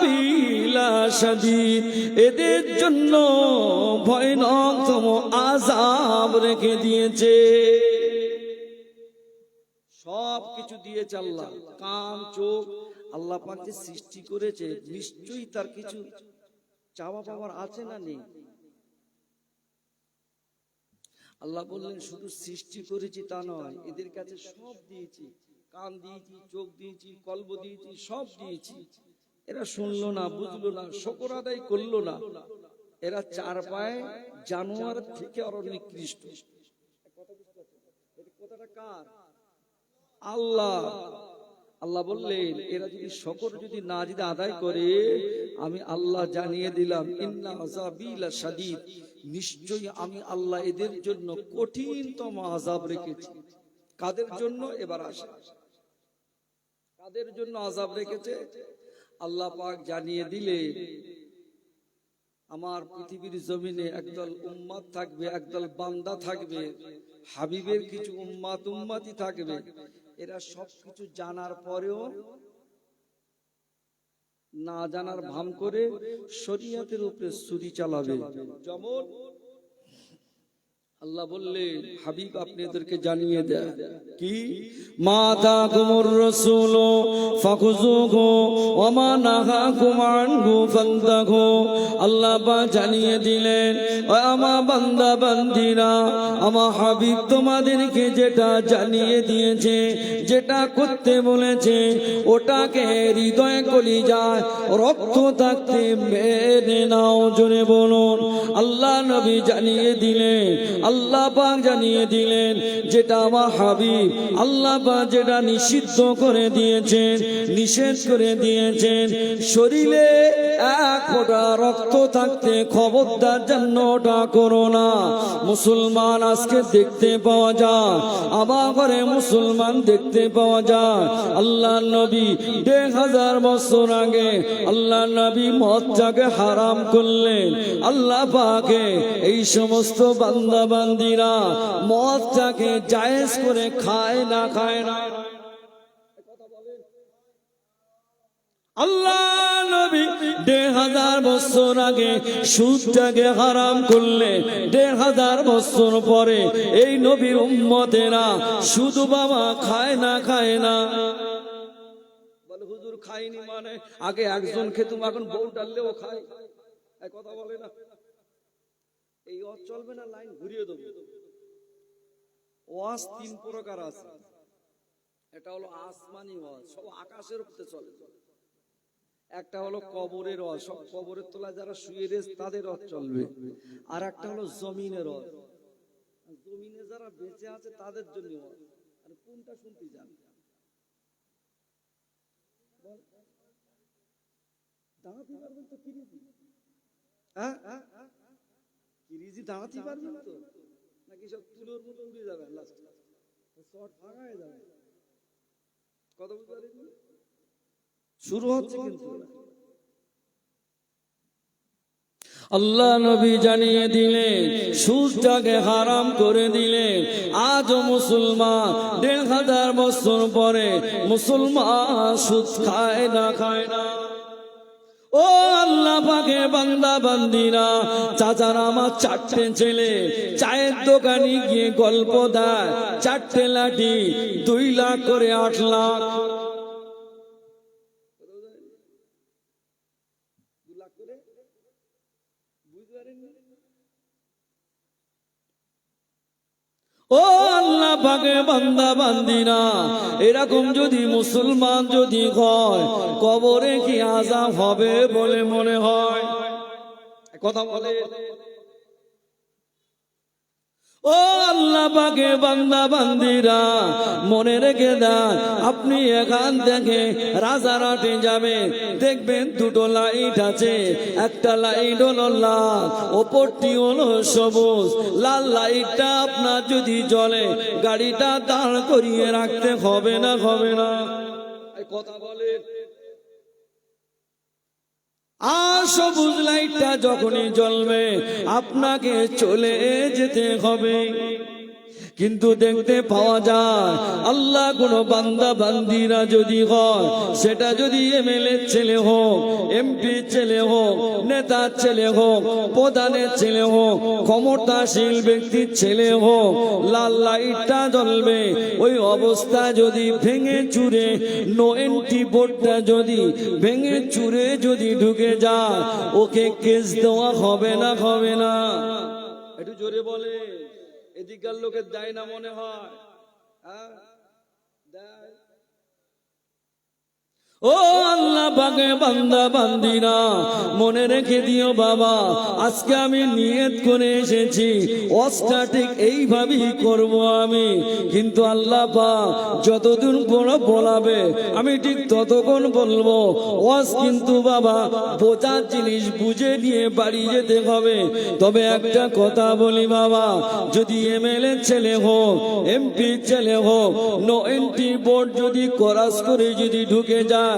আযাবিলা শাদীদ, এদের জন্য ভয়ানকতম আযাব রেখে দিয়েছে। সব কিছু দিয়েছে আল্লাহ, কান চোখ আল্লাহ পাক যে সৃষ্টি করেছে নিশ্চয়ই তার কিছু চাওয়া পাওয়ার আছে না নেই? আল্লাহ বললেন শুধু সৃষ্টি করেছি তা নয়, এদের কাছে সব দিয়েছি, কান দিয়েছি, চোখ দিয়েছি, কলব দিয়েছি, সব দিয়েছি। এরা শুনলো না, বুঝলো না, শুকর আদায় করলো না। এরা চার পায়ে জানোয়ার থেকে আরো নিকৃষ্ট। কথাটা কার? আল্লাহ। আল্লাহ বললেন এরা যদি শুকর যদি না যদি আদায় করে, আমি আল্লাহ জানিয়ে দিলাম ইন্না আযাবিলা শাদীদ, নিশ্চয়ই আমি আল্লাহ এদের জন্য কঠিনতম আযাব রেখেছি। কাদের জন্য? এবার আসে কাদের জন্য আযাব রেখেছে আল্লাহ পাক জানিয়ে দিলে, আমার পৃথিবীর জমিনে একদল উম্মত থাকবে, একদল বান্দা থাকবে, হাবিবের কিছু উম্মত উম্মতি থাকবে। এরা সবকিছু জানার পরেও না জানার ভান করে শরীয়তের উপরে ছুরি চালাবে। যেমন আল্লাহ বললেন হাবিব আপনি এদেরকে জানিয়ে দেন কি, মা তাকুমুর রাসূল ফাখুযুহু ওয়া মা নাহাকুম আনহু ফান্তাহু। আল্লাহ পাক জানিয়ে দিলেন ও আমার বান্দা বান্দিরা, আমার হাবিব তোমাদেরকে যেটা জানিয়ে দিয়েছে, যেটা করতে বলেছে, ওটাকে হৃদয়ে কলিজায় রক্ত থাকতে মেনে নাও। জোরে বলুন আল্লাহ নবী জানিয়ে দিলেন, আল্লাহ পাক জানিয়ে দিলেন যেটা আমার হাবিব আল্লাহ পাক যেটা নিষিদ্ধ করে দিয়েছেন, নিষেধ করে দিয়েছেন, শরীরে এক ফোঁটা রক্ত থাকতে খবরদার যেন ওটা করো না। মুসলমান আজকে দেখতে পাওয়া যায়, আমার ঘরে মুসলমান দেখতে পাওয়া যায়। আল্লাহ নবী 1000 বছর আগে আল্লাহ নবী মদটাকে হারাম করলেন। আল্লাহ পাকে এই সমস্ত বান্দা বান্দিরা মদটাকে জায়েজ করে খায় না, খায় না। আল্লাহ নবী 1000 বছর আগে সুদটাকে হারাম করলে, 1000 বছর পরে এই নবীর উম্মতেরা শুধু বাবা খায় না, খায় না। বলে হুজুর খাইনি মানে আগে একজন খেতুম, এখন বউ ডাললেও খায়। এই কথা বলে না, এই ওয়াজ চলবে না, লাইন ঘুরিয়ে দেবো। ওয়াজ 3 প্রকার আছে। এটা হলো আসমানি ওয়াজ, সব আকাশের উপরে চলে। একটা হলো কবরের ওয়াজ, সব কবরের তলায় যারা শুয়ে রয়েছে তাদের ওয়াজ চলবে। আর একটা হলো জমিনের ওয়াজ, জমিনে যারা বেঁচে আছে তাদের জন্য ওয়াজ। আর কোনটা শুনতে চান? দাঁড়াতে পারবেন তো কিরিজি? হ্যাঁ কিরিজি দাঁড়াতে পারবেন তো, নাকি সব তুলোর মতো উড়ে যাবেন? লাস্ট শর্ট ভাঙা হয়ে যাবে। কথা বুঝতে পারেন? শুরু হচ্ছে কিন্তু। আল্লাহ নবী জানিয়ে দিলেন সুদটাকে হারাম করে দিলেন। আজও মুসলমান 1000 বছর পরে মুসলমান সুদ খায় না, খায় না। ও আল্লাহ পাকের বান্দা বান্দিরা, চাচারা আমার 4টে ছেলে চায়ের দোকানে গিয়ে গল্প দেয়, 4টে লাঠি 2 লাখ করে 8 লাখ। ও আল্লাহ পাকের বান্দা বান্দিরা, এরকম যদি মুসলমান যদি হয়, কবরে কি আযাব হবে বলে মনে হয়? কথা বলে। ও আল্লাহ পাকের বান্দা বান্দিরা, মনে রেখে দেন, আপনি এখান থেকে রাজারহাটে যাবেন, দেখবেন 2টো লাইট আছে। একটা লাইট হলো লাল, ওপরটি হলো সবুজ। লাল লাইটটা আপনার যদি জ্বলে, গাড়িটা দাঁড় করিয়ে রাখতে হবে না, হবে না? কথা বলে। আর সবুজ লাইটটা যখনই জ্বলবে আপনাকে চলে যেতে হবে। কিন্তু দেখতে পাওয়া যায় আল্লাহ কোন বান্দা বান্দিরা যদি হয়, সেটা যদি এমএলএ ছেলে হোক, এমপি ছেলে হোক, নেতার ছেলে হোক, প্রধানের ছেলে হোক, ক্ষমতাশীল ব্যক্তির ছেলে হোক, লাল লাইটটা জ্বলবে। ওই অবস্থা যদি ভেঙে চুরে নো এন্ট্রি বোর্ডটা যদি ভেঙে চুরে যদি ঢুকে যায়, ওকে কেস দেওয়া হবে না হবে না? একটু জোরে বলে, এদিকার লোকের দেয় না মনে হয়? হ্যাঁ, দেয়। ও আল্লাহ পাকের বান্দা বান্দিরা, মনে রেখে দিও বাবা, আজকে আমি নিয়ত করে এসেছি ওয়াজটা ঠিক এইভাবেই করব আমি। কিন্তু আল্লাহ পাক যতদিন বলাবে আমি ঠিক ততক্ষণ বলবো। ওয়াজ কিন্তু বাবা বোঝার জিনিস বুঝে নিয়ে বাড়ি যেতে হবে। তবে একটা কথা বলি বাবা, যদি এমএলএ ছেলে হোক, এমপি ছেলে হোক, নো এন্ট্রি বোর্ড যদি ক্রস করে যদি ঢুকে যায়,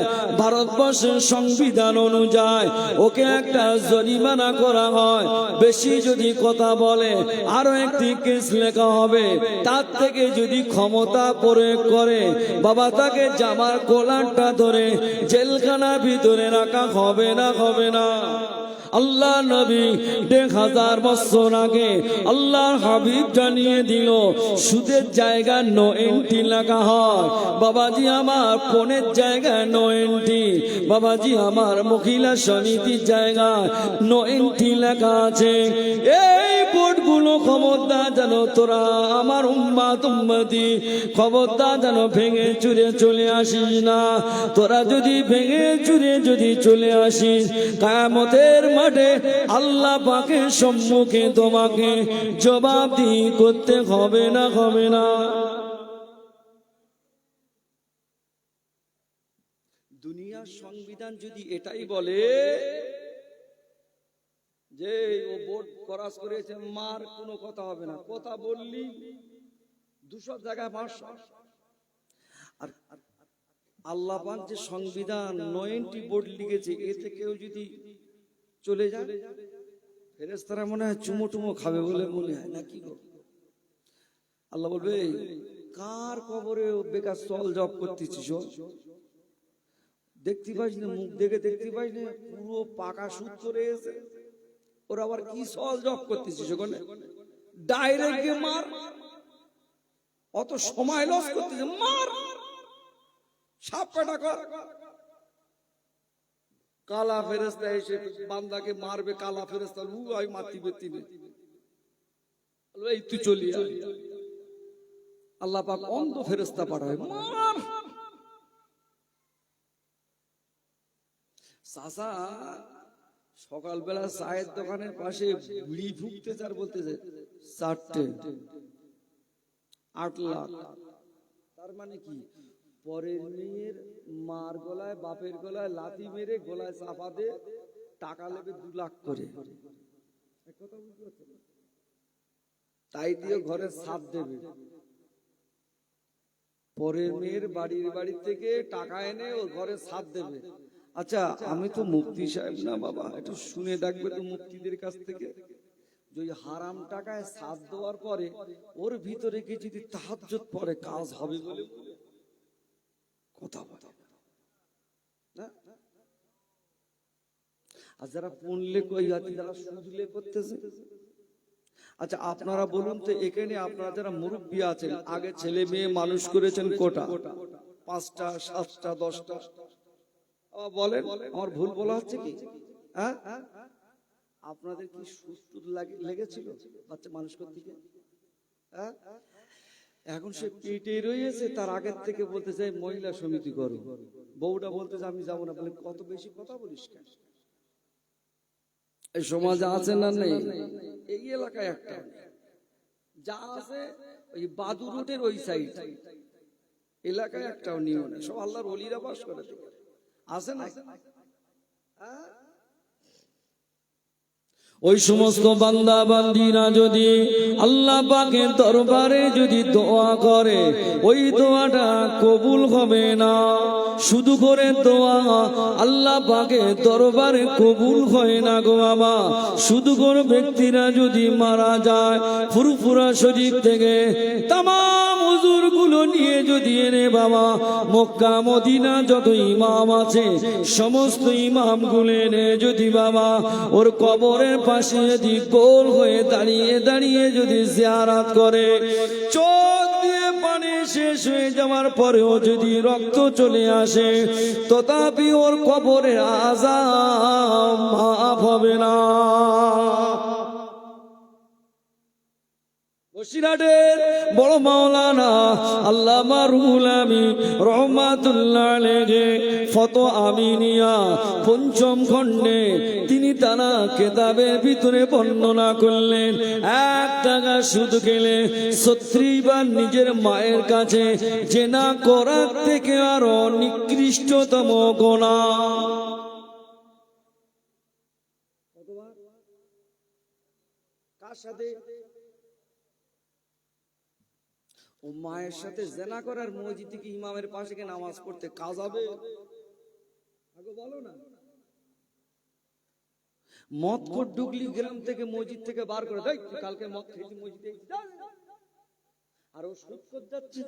ভারতবর্ষের সংবিধান অনুযায়ী ওকে একটা জরিমানা করা হয়। বেশি যদি কথা বলে আরো একটি কেস লেখা হবে। তার থেকে যদি ক্ষমতা প্রয়োগ করে বাবা, তাকে জামার কলারটা ধরে জেলখানার ভিতরে রাখা হবে না হবে না? আল্লাহ নবী 1000 বছর আগে আল্লাহর হাবিব জানিয়ে দিল, সুদের জায়গায় নো এন্ট্রি লেখা হয়। বাবাজি আমার ফোনের জায়গায় নো এন্ট্রি, বাবাজি আমার মহিলা সমিতির জায়গায় নো এন্ট্রি লেখা আছে। এই বোর্ডগুলো খবরদার যেন তোরা আমার উম্মাত উম্মতি খবরদার যেন ভেঙে চুরে চলে আসিস না। তোরা যদি ভেঙে চুরে যদি চলে আসিস, কিয়ামতের মাঠে আল্লাহ পাকের সম্মুখে তোমাকে জবাবদিহি করতে হবে না হবে না? দুনিয়ার সংবিধান যদি এটাই বলে যে ও ভোট ক্রস করেছে, মার কোনো কথা হবে না, কথা বললি 200 জায়গায় 500। আর আল্লাহ পাক যে সংবিধান 90 বোর্ড লিখেছে, এতে কেউ যদি চলে যায়, ফেরেশতারা মনে হয় চুমো টুমো খাবে বলে মনে হয়, নাকি গো? আল্লাহ বলবে, কার কবরে বেকার চল জব করতেছিস? দেখতে পাইস না, মুখ দেখে দেখতে পাইস না, পুরো পাকা সুদ করে এসে ওর আবার কি সল জব করতেছিস ওখানে? ডাইরেক্ট মার, অত সময় লস করতেছিস, মার, সাপ কাটা কর। কালা ফেরেশতা এসে বান্দাকে মারবে, কালা ফেরেশতা আমি মারতে বেতি নেই, এই তুই চলি আয়। আল্লাহ পাক অন্ধ ফেরেশতা পাঠায়, মার। চাচা সকালবেলা চায়ের দোকানের পাশে বিড়ি ফুঁকতে চার বলতেছে 4টে 8 লাখ। তার মানে কি, পরের মেয়ের মার গলায় বাপের গলায় লাথি মেরে গলায় চাপা দিয়ে টাকা নেবে 2 লাখ করে। তাই দিয়ে ঘরে ছাদ দেবে, পরের মেয়ের বাড়ির থেকে টাকা এনে ও ঘরে ছাদ দেবে। আচ্ছা, আমি তো মুফতি সাহেব না বাবা, একটু শুনে দেখবে তো মুফতিদের কাছ থেকে, যে হারাম টাকায় ছাদ দেওয়ার পরে ওর ভিতরে কি যদি তাহাজ্জুদ পড়ে কাজ হবে বলে কথা বলে না? আর যারা পড়লে কই হাতি, যারা সুদলে করতেছে। আচ্ছা আপনারা বলুন তো, এখানে আপনারা যারা মুরব্বী আছেন, আগে ছেলে মেয়ে মানুষ করেছেন কোটা? 5টা 7টা 10টা? বলেন, আমার ভুল বলা হচ্ছে কি? হ্যাঁ, আপনাদের কি সুদ লেগেছিল বাচ্চা মানুষ করতে গিয়ে? হ্যাঁ, এখন সে পেটে রয়েছে, তার আগের থেকে বলতে চাই মহিলা সমিতি করো, বউটা বলতে চাই আমি যাবো না। বলে কত বেশি কথা বলিস কেন? এই সমাজে আছে না নেই? এই এলাকায় একটা যা আছে, ওই বাদু রোডের ওই সাইড এলাকায় একটাও নিয়ম নেই, সব আল্লাহর ওলিরা বাস করে, আছে না? ওই সমস্ত বান্দা বান্দিরা যদি আল্লাহ পাকের দরবারে যদি দোয়া করে, ওই দোয়াটা কবুল হবে না। শুধু করে দোয়া আল্লাহ পাকের দরবারে কবুল হয় না গো বাবা। শুধু করে ব্যক্তিরা যদি মারা যায়, ফুরফুরা শরীফ থেকে তামাম হুজুর গুলো নিয়ে যদি এনে বাবা মক্কা মদিনা যত ইমাম আছে সমস্ত ইমাম গুলো এনে যদি বাবা ওর কবরের পাশে যদি গোল হয়ে দাঁড়িয়ে দাঁড়িয়ে যদি জিয়ারত করে, চোখ দিয়ে পানি শেষ হয়ে যাওয়ার পরেও যদি রক্ত চলে আসে, তথাপি ওর কবরের আযাব মাফ হবে না। বসিরহাটের বড় মাওলানা আল্লামা রুহুল আমিন রহমাতুল্লাহ আলাইহি ফতো আমিনিয়া পঞ্চম খণ্ডে তিনি তারা কেতাবের ভিতরে বর্ণনা করলেন, 1 টাকা সুদ খেলে 36 বার নিজের মায়ের কাছে জেনা করার থেকে আরো নিকৃষ্টতম গুনাহ। কার সাথে? ও মায়ের সাথে জেনা করার মসজিদে কি ইমামের পাশে গিয়ে নামাজ পড়তে কাজ হবে? আগে বলো না। মদ কর ডুগলি গ্রাম থেকে মসজিদ থেকে বার করে দেয়, কালকে মদ খেয়েছি মসজিদে, আর ও সুদ করে যাচ্ছে।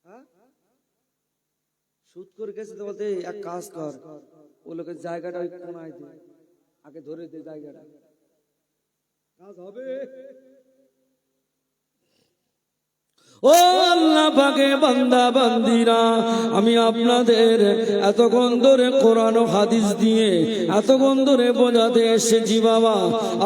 হ্যাঁ, সুদ করে গেছে তো বলতে এক কাজ কর, ও লোকের জায়গাটা ওই কোনায় দে, আগে ধরে দে জায়গাটা, কাজ হবে। ও আল্লাহ পাকের বান্দা বান্দিরা, আমি আপনাদের এতক্ষণ ধরে কোরআন ও হাদিস দিয়ে এতক্ষণ ধরে বোঝাতে এসেছি বাবা,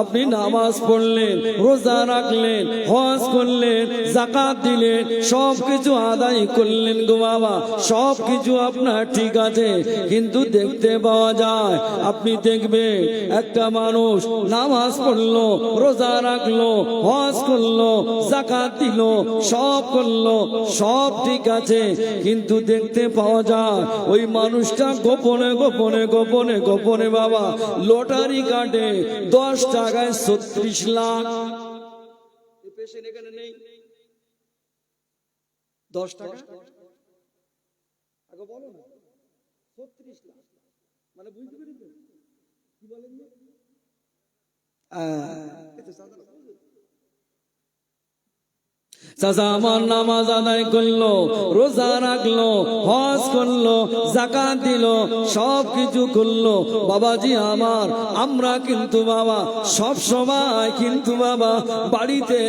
আপনি নামাজ পড়লেন, রোজা রাখলেন, হজ করলেন, যাকাত দিলেন, সবকিছু আদায় করলেন গো বাবা, সবকিছু আপনার ঠিক আছে, কিন্তু দেখতে পাওয়া যায়, আপনি দেখবেন একটা মানুষ নামাজ পড়লো, রোজা রাখলো, হজ করলো, যাকাত দিল, সব করলো, সব ঠিক আছে, কিন্তু দেখতে পাওয়া যায় ওই মানুষটা গোপনে গোপনে গোপনে গোপনে বাবা লটারি কাটে 10 টাকায় 36 লাখ। এখানে নেই 10 টাকা, আগে বলো না, 36 লাখ মানে বুঝতে পেরেছেন কি বলেন? চাচা আমার নামাজ আদায় করলো, রোজা রাখলো, হজ করলো, যাকাত দিল, সব কিছু করলো, বাবাজি আমার, আমরা কিন্তু বাবা সব সময় কিন্তু বাবা বাড়িতে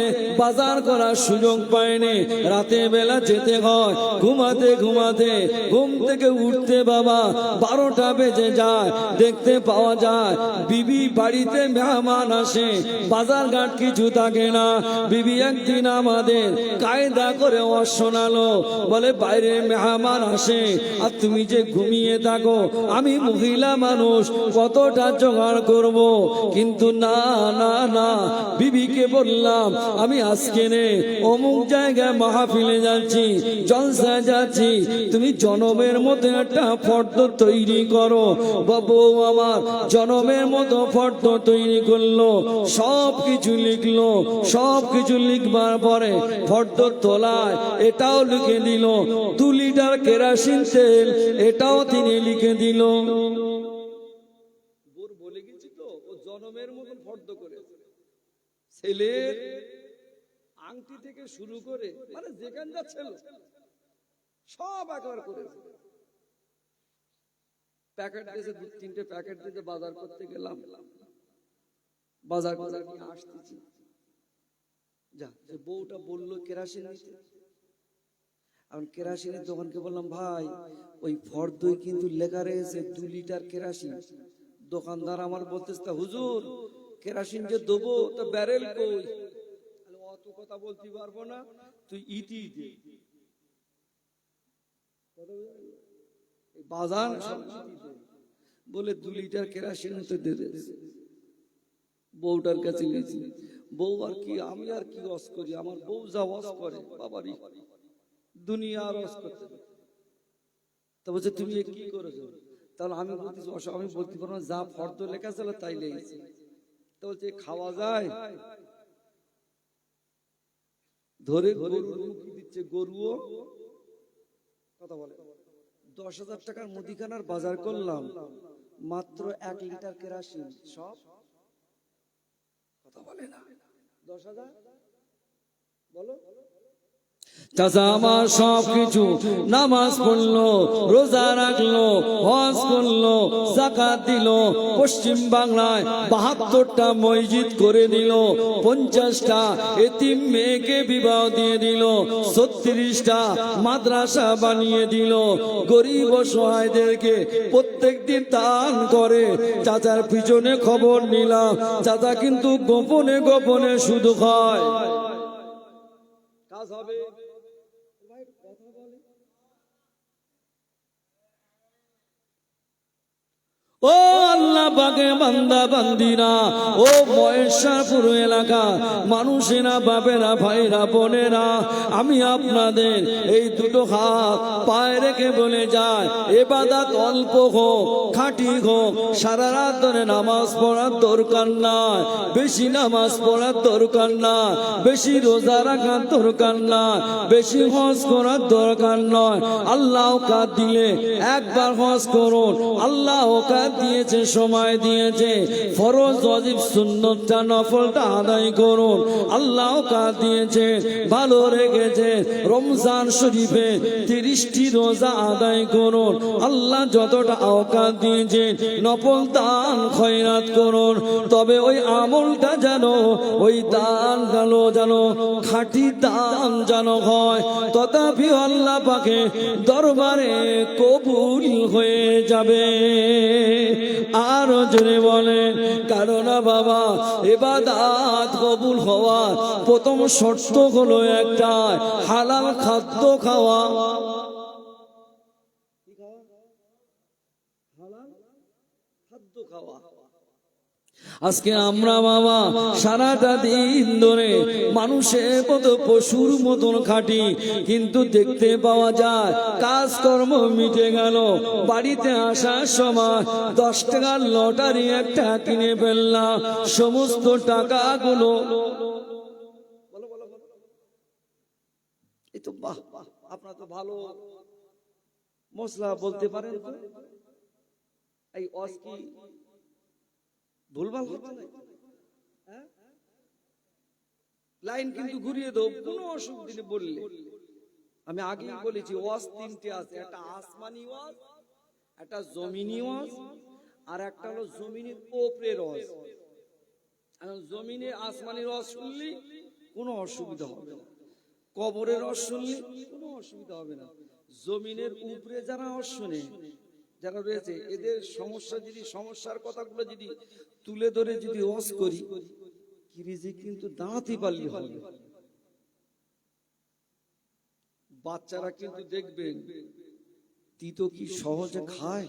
বাজার করার সুযোগ পাইনি, রাতে বেলা যেতে হয়, ঘুমাতে ঘুমাতে ঘুম থেকে উঠতে বাবা 12টা বেজে যায়, দেখতে পাওয়া যায় বিবি বাড়িতে মেহমান আসে, বাজার ঘাট কিছু থাকে না, বিবি একদিন আমাদের কায়দা করে শোনালো, বলে বাইরে মেহমান আসে আর তুমি যে ঘুমিয়ে থাকো, আমি মহিলা মানুষ কতটা জোগাড় করব, কিন্তু না না না, বিবিকে বললাম আমি আজকে নে অমুক জায়গায় মাহফিলে যাচ্ছি, জলসা যাচ্ছি, তুমি জনমের মতো একটা ফর্দ তৈরি করো। বাবু আমার জনমের মতো ফর্দ তৈরি করলো, সব কিছু লিখলো, সব কিছু লিখবার পরে ফর্দ তোলায় এটাও লিখে দিল, 2 লিটার কেরোসিন তেল এটাও তিনি লিখে দিল। বলে গেছি তো, ও জনমের মতন ফর্দ করে, ছেলের আংটি থেকে শুরু করে মানে যেখান যা ছিল সব একবার করে প্যাকেট দিয়েছে, 2-3টে প্যাকেট দিতে বাজার করতে গেলাম, বাজার করে আসতেছি, যা যে বউটা বললো কেরাসিন নিতে, আমি কেরাসিনের দোকানকে বললাম ভাই ওই ফর্দই কিন্তু লেখা রয়েছে 2 লিটার কেরাসিন। দোকানদার আমার বলতেছে হুজুর কেরাসিন যে দেবো তা ব্যারেল কই, অত কথা বলতে পারবো না, তুই ইটি দে, বাজার বলে 2 লিটার কেরাসিন হতে দে। বউটার কাছে গেছি, বউ আর কি, আমি আর কি ওয়াজ করি, আমার বউ যা ওয়াজ করে বাবারি দুনিয়া আর ওয়াজ করতে। তা বলছে তুমি কি করেছো? তাহলে আমি বলতেছি আমি বলতে পারবো না, যা ফর্দ লেখা ছিল তাই লেগেছি। তো বলছে খাওয়া যায়, ধরে গরু দিচ্ছে, গরুও কথা বলে। 10,000 টাকার মুদিখানার বাজার করলাম, মাত্র 1 লিটার কেরোসিন, সব কথা বলে না। 10,000 বলো। চাচা আমার সব কিছু, নামাজ পড়লো, রোজা রাখলো, হজ করলো, যাকাত দিল, পশ্চিম বাংলায় 72টা মসজিদ করে দিল, 50টা এতিম মেয়েকে বিবাহ দিয়ে দিল, 36টা মাদ্রাসা বানিয়ে দিল, গরিব অসহায়দেরকে প্রত্যেকদিন দান করে। চাচার পিছনে খবর নিলাম, চাচা কিন্তু গোপনে গোপনে শুধু খায়। কাজ হবে। ও আল্লাহ পাকে বান্দা বান্দিরা, ও মহেশপুর এলাকা মানুষেরা, বাপেরা, ভাইরা, বোনেরা, আমি আপনাদের এই দুটো হাত পায়ে রেখে বলে যায়, ইবাদত অল্প হোক, খাঁটি হোক, সারা রাত ধরে নামাজ পড়ার দরকার নাই, বেশি নামাজ পড়ার দরকার নাই, বেশি রোজা রাখার দরকার নাই, বেশি হজ করার দরকার নয়। আল্লাহ কাজ দিলে একবার হজ করুন, আল্লাহ কাজ দিয়েছে, সময় দিয়েছে, ফরজ ওয়াজিব সুন্নতটা নফলটা আদায় করুন। আল্লাহ কাজ দিয়েছে, ভালো রেখেছে, রমজান শরীফে 30টি রোজা আদায় করুন। আল্লাহ যতটা আওকাত দিয়েছে, নফল দান খয়রাত করুন। তবে ওই আমলটা যেন, ওই দান যেন খাঁটি দান যেন হয়, তথাপি আল্লাহ পাকে দরবারে কবুল হয়ে যাবে। আরো জোরে বলে, কারণ বাবা ইবাদত কবুল হওয়ার প্রথম শর্ত হলো একটা, হালাল খাদ্য খাওয়া। হালাল খাদ্য খাওয়া। আজকে আমরা বাবা সারাটা দিন ধরে মানুষের মতো পশুর মতন খাটি, কিন্তু দেখতে পাওয়া যায় কাজকর্ম মিটে গেল, বাড়িতে আসার সময় 10 টাকার লটারি একটা কিনে ফেললাম, সমস্ত টাকাগুলো এই তো বাহ, আপনার তো ভালো মশলা বলতে পারেন তো, এই অস্কি ভুলভাল হচ্ছে না, লাইন কিন্তু ঘুরিয়ে দাও, কোনো অসুবিধা নেই বললে। আমি আগেই বলেছি ওয়াজ 3টে আছে, একটা আসমানি ওয়াজ, একটা জমিনি ওয়াজ, আর একটা হলো জমিনের উপরের ওয়াজ। জমিনে আসমানির ওয়াজ শুনলি কোনো অসুবিধা হবে না, কবরের ওয়াজ শুনলি কোনো অসুবিধা হবে না। জমিনের উপরে যারা ওয়াজ শুনে, যারা রয়েছে, এদের সমস্যা যদি, সমস্যার কথাগুলো যদি তুলে ধরে যদি ওয়াজ করি, কিরিজি কিন্তু দাঁড়াতে পারলে হবে। বাচ্চারা কিন্তু দেখবেন তিতো কি সহজে খায়,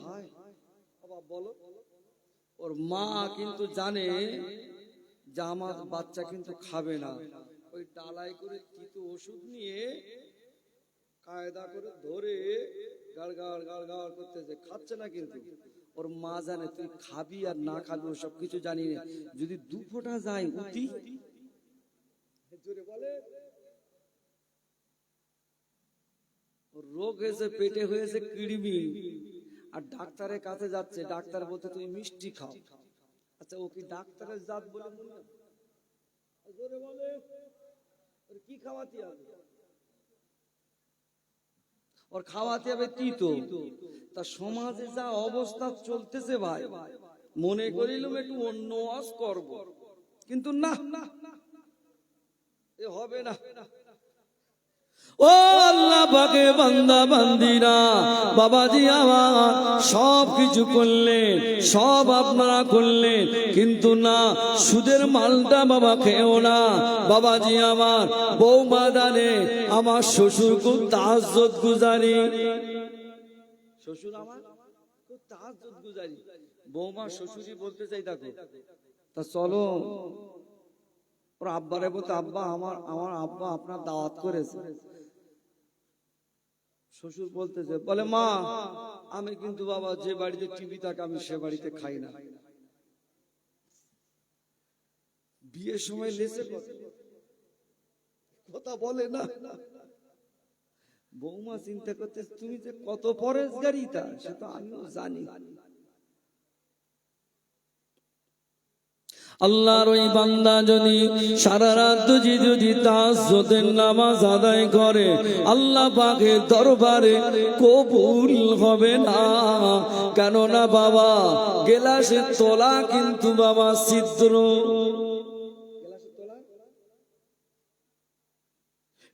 বলো, ওর মা কিন্তু জানে যে আমার বাচ্চা কিন্তু খাবে না, ওই ডালাই করে তিতো ওষুধ নিয়ে কায়দা করে ধরে গাড় গাড় গাড় গাড় করতেছে, খাচ্ছে না, কিন্তু ওর মা জানে তুই খাবি আর না খাবি ও সবকিছু জানি না, যদি 2 ফোঁটা যায় উঠি বলে রোগ হয়েছে, পেটে হয়েছে কৃমি, আর ডাক্তারের কাছে যাচ্ছে, ডাক্তার বলতে তুমি মিষ্টি খাও। আচ্ছা ও কি ডাক্তারের জাত বলে মনে হয়? বলে কি খাওয়াতে হবে, ওর খাওয়াতে হবে তিতো। তা সমাজে যা অবস্থা চলতেছে ভাই, মনে করিলাম একটু অন্য ওয়াজ করব, কিন্তু না, এ হবে না। ও আল্লাহ পাকে বান্দা বান্দিরা, বাবাজি আমার সব কিছু করলেন, সব আপনারা করলেন, কিন্তু না, সুদের মালটা বাবা খেও না। বাবাজি আমার বৌমা জানে আমার শ্বশুর খুব তাহাজ্জুদ গুজারি, শ্বশুর আমার খুব তাহাজ্জুদ গুজারি, বৌমা শ্বশুরই বলতে চাই দেখো, তা চলো ওর আব্বারে বলতে, আব্বা আমার আব্বা আপনার দাওয়াত করেছে, শ্বশুর বলতেছে, বলে মা আমি কিন্তু বাবা যে বাড়িতে টিভি থাকে আমি সে বাড়িতে খাই না। বিয়ের সময় লেসে কথা বলে না। বৌমা চিন্তা করতে তুমি যে কত পরেশগারিতা সে তো আমিও জানি। আল্লাহর ওই বান্দা যদি সারা রাত যদি তাহাজ্জুদের নামাজ আদায় করে আল্লাহ পাকের দরবারে কবুল হবে না। কেননা বাবা গেলাসের তলা কিন্তু বাবা ছিদ্র,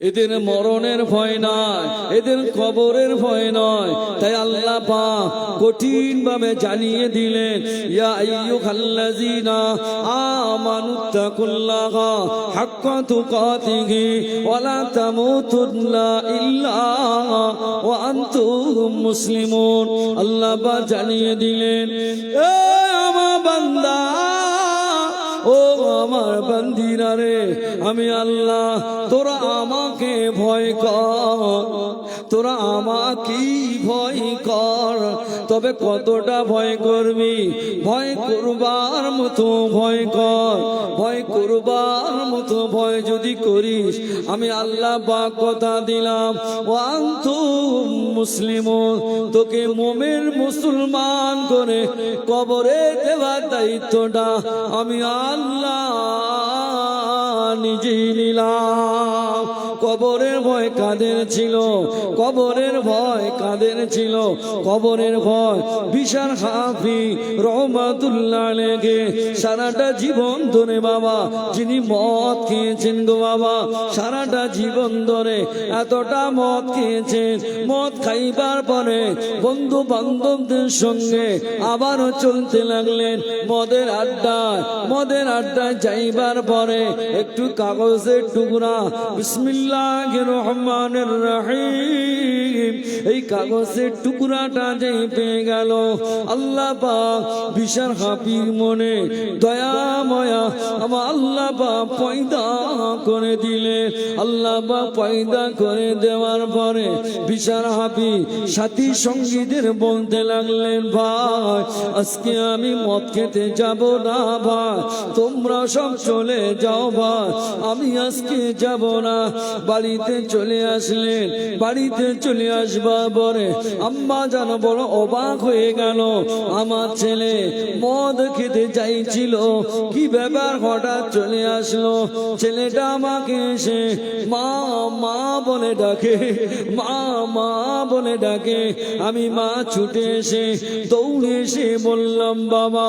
এদের মরণের ভয় নয়, এদের কবরের ভয় নয়। তাই আল্লাহ পাক কঠিন ভাবে জানিয়ে দিলেন, ইয়া আইয়ুহাল্লাযীনা আমানুত্তাকুল্লাহা হাক্কা তুকাতিহি ওয়া লা তামুতুন্না ইল্লা ওয়া আনতুম মুসলিমুন। আল্লাহ পাক জানিয়ে দিলেন, এ আমার বান্দা, ও আমার বান্দিরা রে, আমি আল্লাহ তোরা আমাকে ভয় কর, তোরা আমাকেই ভয় কর। তবে কতটা ভয় করবি? ভয় করবার মতো ভয় কর। ভয় করবার মতো ভয় যদি করিস আমি আল্লাহ পাক কথা দিলাম, ও আনতুম মুসলিমুন, তোকে মোমেন মুসলমান করে কবরে দেওয়ার দায়িত্বটা আমি আল্লাহ নিজেই নিলাম। কবরের ভয় কাদের ছিল? কবরের ভয় কাদের ছিল? কবরের ভয় বিশাল হাফি রহমাতুল্লাহ আলাইহি সারাটা জীবন ধরে বাবা যিনি মদ খেয়েছেন গো বাবা, সারাটা জীবন ধরে এতটা মদ খেয়েছেন, মদ খাইবার পরে বন্ধু বান্ধবদের সঙ্গে আবারও চলতে লাগলেন মদের আড্ডায়। মদের আড্ডায় যাইবার পরে একটু কাগজের টুকরা বিসমিল্লাহির রহমানির রহিম, এই কাগজের টুকরাটা যেই পেয়ে গেল আল্লাহ পাক বিশাল হাফির মনে দয়া ময়া আমার আল্লাহ পাক পয়দা করে দিলে। আল্লাহ পাক পয়দা করে দেওয়ার পরে বিশাল হাফি সাথী সঙ্গীদের বলতে লাগলেন, ভাই আজকে আমি মদ খেতে যাব না ভাই, তোমরা সব চলে যাও ভাই, আমি আজকে যাব না। বাড়িতে চলে আসলেন। বাড়িতে চলে আসবার পরে আম্মা জানো বড় অবাক হয়ে গেল, আমার ছেলে মদ খেতে চাইছিল, কি ব্যাপার হঠাৎ চলে আসলো? ছেলেটা আমাকে এসে মা মা বলে ডাকে, মা মা বলে ডাকে। আমি মা ছুটে এসে দৌড়ে এসে বললাম, বাবা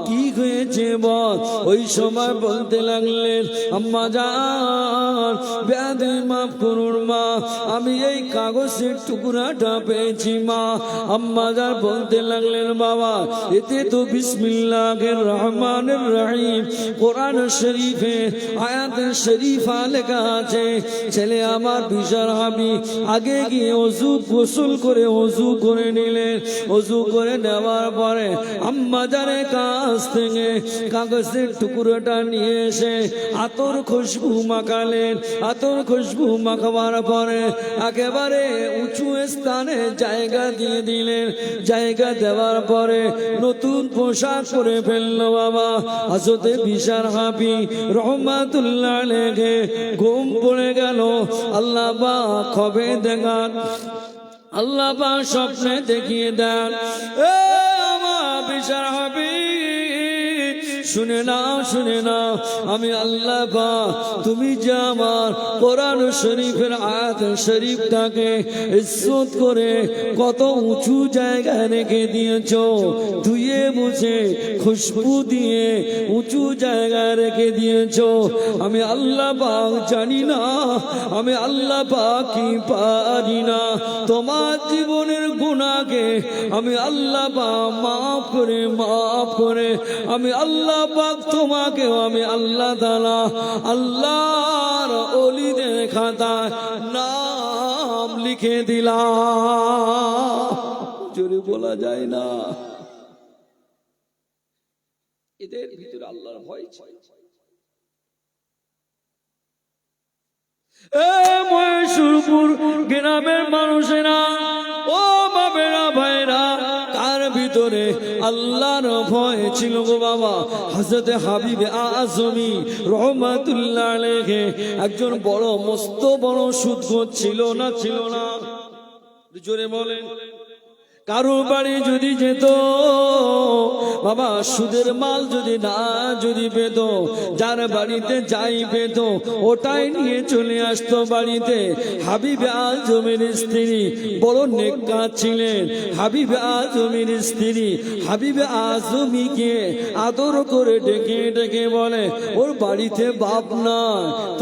কি হয়েছে বল? ওই সময় বলতে লাগলেন, আম্মা জান বেয়াদবি মাফ করুন মা, আমি এই কাগজের টুকরাটা পেয়েছি মা। আম্মা জান বলতে লাগলেন, বাবা এতে তো বিসমিল্লাহির রহমানির রহিম কোরআন শরীফে আয়াতে শরীফা লেখা আছে। ছেলে আমার বিশাল হাবি আগে গিয়ে ওযু গোসল করে ওযু করে নিলেন। ওযু করে নেওয়ার পরে আম্মা জানের কাছ থেকে কাগজের টুকরোটা নিয়ে এসে আতর খুশবু মাখালেন। আতর খুশবু মাখাবার পরে একেবারে উঁচু স্থানে জায়গা দিয়ে দিলেন। জায়গা দেওয়ার পরে নতুন পোশাক পরে ফেললো বাবা হযরতে বিশাল হাফি রহমাতুল্লাহ আলাইহি। ঘুম পড়ে গেল। আল্লাহ পাক খবে দেখান, আল্লাহ পাক স্বপ্নে দেখিয়ে দেন, এ আমার বিশাল হাফি শুনে নাও শুনে নাও, আমি আল্লাহ পাক তুমি যে আমার কোরআন শরীফের আয়াত শরীফটাকে ইজ্জত করে কত উঁচু জায়গায় রেখে দিয়েছো, ধুয়ে মুছে খুশবু দিয়ে উঁচু জায়গায় রেখে দিয়েছো। আমি আল্লাহ পাক জানি না, আমি আল্লাহ পাক কি পারি না তোমার জীবনের গুনাহকে আমি আল্লাহ পাক মাফ করে আমি আল্লাহ পাক তোমাকেও আমি আল্লাহ তাআলা আল্লাহর ওলিদের খাতায় নাম লিখে দিলাম। জোরে বলা যায় না। এদের ভিতরে আল্লাহর ভয় ছিল। এ মহেশপুর গ্রামের মানুষেরা, ও বাবেরা ভাইরা, তার ভিতরে আল্লাহর ভয় ছিল গো বাবা। হযরতে হাবিব আজমি রহমাতুল্লাহ আলাইহি একজন বড় মস্ত বড় সুদখোর ছিল না? ছিল না? জোরে বলেন। কারো বাড়ি যদি যেত বাবা, সুদের মাল যদি না যদি পেত, যার বাড়িতে যাই পেত ওটাই নিয়ে চলে আসতো বাড়িতে। হাবিব আজমের স্ত্রী বড় নেককার ছিলেন। হাবিব আজমের স্ত্রী হাবিব আজমিকে আদর করে ডেকে ডেকে বলে, ওর বাড়িতে বাপ না,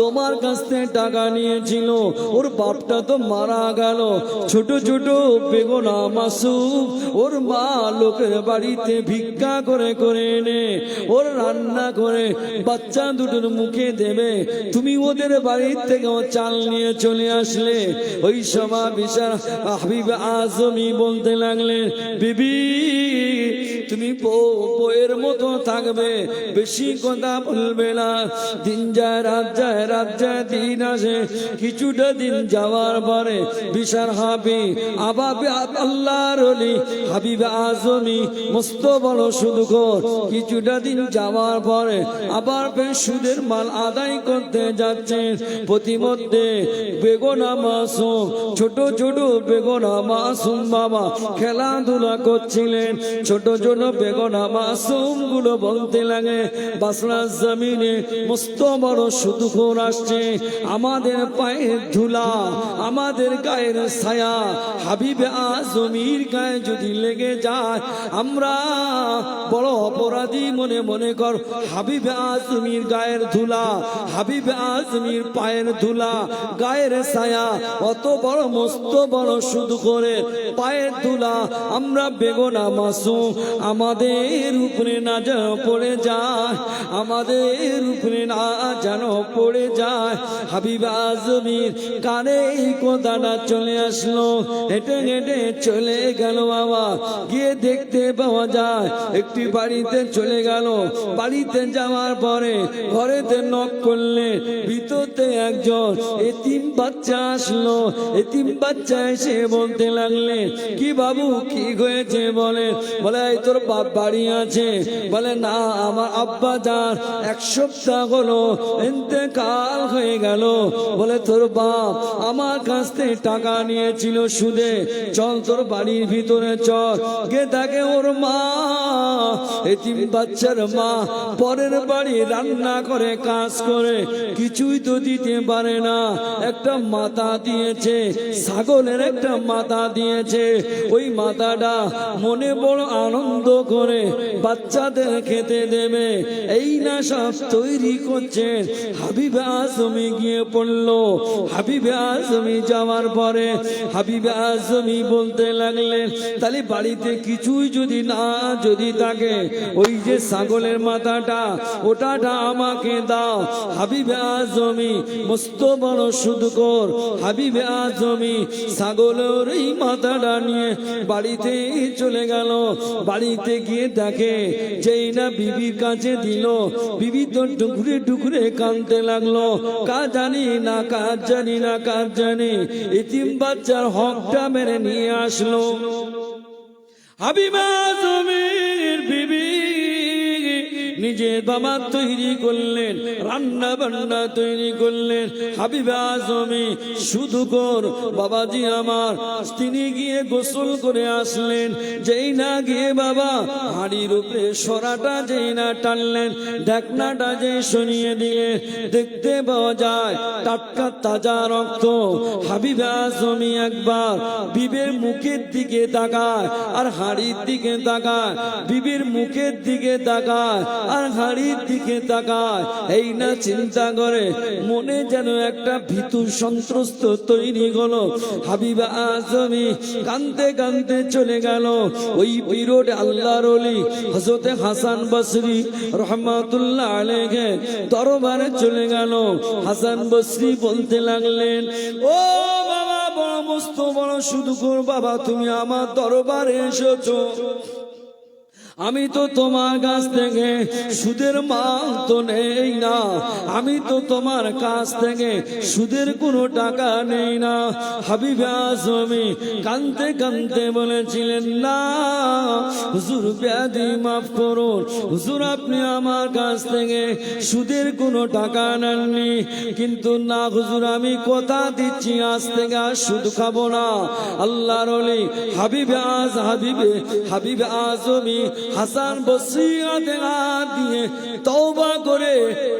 তোমার কাছ থেকে টাকা নিয়েছিল, ওর বাপটা তো মারা গেল। ছোট ছোট বেগুনা মাসুম ওর মা লোকের বাড়িতে ভিক্ষা করে করে এনে ওর রান্না করে বাচ্চা দুটোর মুখে দেবে, তুমি ওদের বাড়ি থেকে চাল নিয়ে চলে আসলে। ওই সময় বিশাল হাবিব আজমি বলতে লাগলেন, বিবি তুমি বউয়ের মতো থাকবে, বেশি কথা বলবে না। দিন যায় রাত যায়, রাত যায় দিন আসে। কিছুটা দিন যাওয়ার পরে বিশাল হাবিব আবার আল্লাহর ওলি হাবিব আজমি মস্ত বড় সুদখোর। কিছুটা দিন যাওয়ার পরে আবার সুদের মাল আদায় করতে যাচ্ছেন। প্রতিমধ্যে বেগুনা মাসুম, ছোট ছোট বেগুনা মাসুম বাবা খেলাধুলা করছিলেন। ছোট ছোট বেগুনা মাসুম গুলো বলতে লাগে, বাসরা জমিনে মস্ত বড় সুদখোর আসছে, আমাদের পায়ের ধুলা, আমাদের গায়ের ছায়া হাবিব আজমির গায়ে যদি লেগে যায় আমরা বড় অপরাধী মনে মনে কর। হাবিব আজমির গায়ের ধুলা, হাবিব আজমির পায়ের ধুলা, গায়ের ছায়া, অত বড় মস্ত বড় সুদখোরের পায়ের ধুলা আমরা বেগুনা মাসুম আমাদের উপরে না যেন পড়ে যায়, আমাদের উপরে না যেন পড়ে যায়। হাবিব আজমির কানে এই কথাটা চলে আসলো। হেঁটে হেঁটে চলে গেল বাবা, গিয়ে দেখতে পাওয়া যায় একটি বাড়িতে চলে গেল। বাড়িতে যাওয়ার পরে ঘরেতে নক করলে ভিতরতে একজন এতিম বাচ্চা আসলো। এতিম বাচ্চা এসে বলতে লাগলে, কি বাবু কি হয়েছে বলে? বলে এই তোর বাপ বাড়ি আছে? বলে না, আমার আব্বা যার 1 সপ্তাহ হলো ইন্তেকাল হয়ে গেল। বলে তোর বাপ আমার কাছ থেকে টাকা নিয়েছিল সুদে, চল তোর বাড়ির ভিতরে চল। গে তাকে ওর মা, এতিম বাচ্চার মা পরের বাড়ি রান্না করে কাজ করে কিছুই তো দিতে পারে না। একটা মাথা দিয়েছে, ছাগলের একটা মাথা দিয়েছে। ওই মাথাটা মনে বড় আনন্দ করে বাচ্চাদের খেতে দেবে, এই না সব তৈরি করছেন। হাবিব আজমি গিয়ে পড়লো। হাবিব আজমি যাওয়ার পরে হাবিব আজমি বলতে লাগলেন, তাহলে বাড়িতে কিছুই যদি না যদি থাকে, ওই যে ছাগলের মাথাটা ওটাটা আমাকে দাও। হাবিব আজমি মস্ত বড় সুদখোর। হাবিব আজমি ছাগলের এই মাথাটা নিয়ে বাড়িতে চলে গেল। বাড়িতে গিয়ে দেখে যেই না বিবির কাছে দিল, বিবি তো ডুকরে ডুকরে কাঁদতে লাগলো। কাজ জানি না, কাজ জানি না, কাজ জানি। এতিম বাচ্চার হকটা মেরে নিয়ে আসলো। হাবিব আজমির বিবি নিজের বাবা তৈরি করলেন, রান্না বান্না তৈরি করলেন। হাবিব আজমি সুদখোর বাবাজি আমার, তিনি গিয়ে গোসল করে আসলেন। যেই না গিয়ে বাবা হাড়ির উপরে সরাটা যেই না টানলেন, ঢাকনাটা যে সরিয়ে দিলেন, দেখতে পাওয়া যায় টাটকা তাজা রক্ত। হাবিব আজমি একবার বিবির মুখের দিকে তাকায় আর হাড়ির দিকে তাকায়, বিবির মুখের দিকে তাকায় আর হাড়ির দিকে তাকায়। এই না চিন্তা করে মনে যেন একটা ভীতু সন্ত্রস্ত তৈরি হলো। হাবিব আজমি কাঁদতে কাঁদতে চলে গেল। ওই পিরিয়ডে আল্লাহর ওলি হযরতে হাসান বসরি রহমাতুল্লাহ আলাইহি দরবারে চলে গেল। হাসান বসরি বলতে লাগলেন, ও বাবা বড় মস্ত বড় সুদখোর বাবা, তুমি আমার দরবারে এসেছো। আমি তো তোমার কাছ থেকে সুদের মাল তো নেই না, আমি তো তোমার কাছ থেকে সুদের কোনো টাকা নেই না। হাবিবে আজমি কাঁদতে কাঁদতে বলেছিলেন, না হুজুর ব্যাধি মাফ করুন, হুজুর আপনি আমার কাছ থেকে সুদের কোনো টাকা নেননি, কিন্তু না হুজুর আমি কথা দিচ্ছি আজ থেকে আর সুদ খাবো না। আল্লাহর ওলি হাবিবে আজমি হাসান বসরি হাতে হাত দিয়ে তওবা করে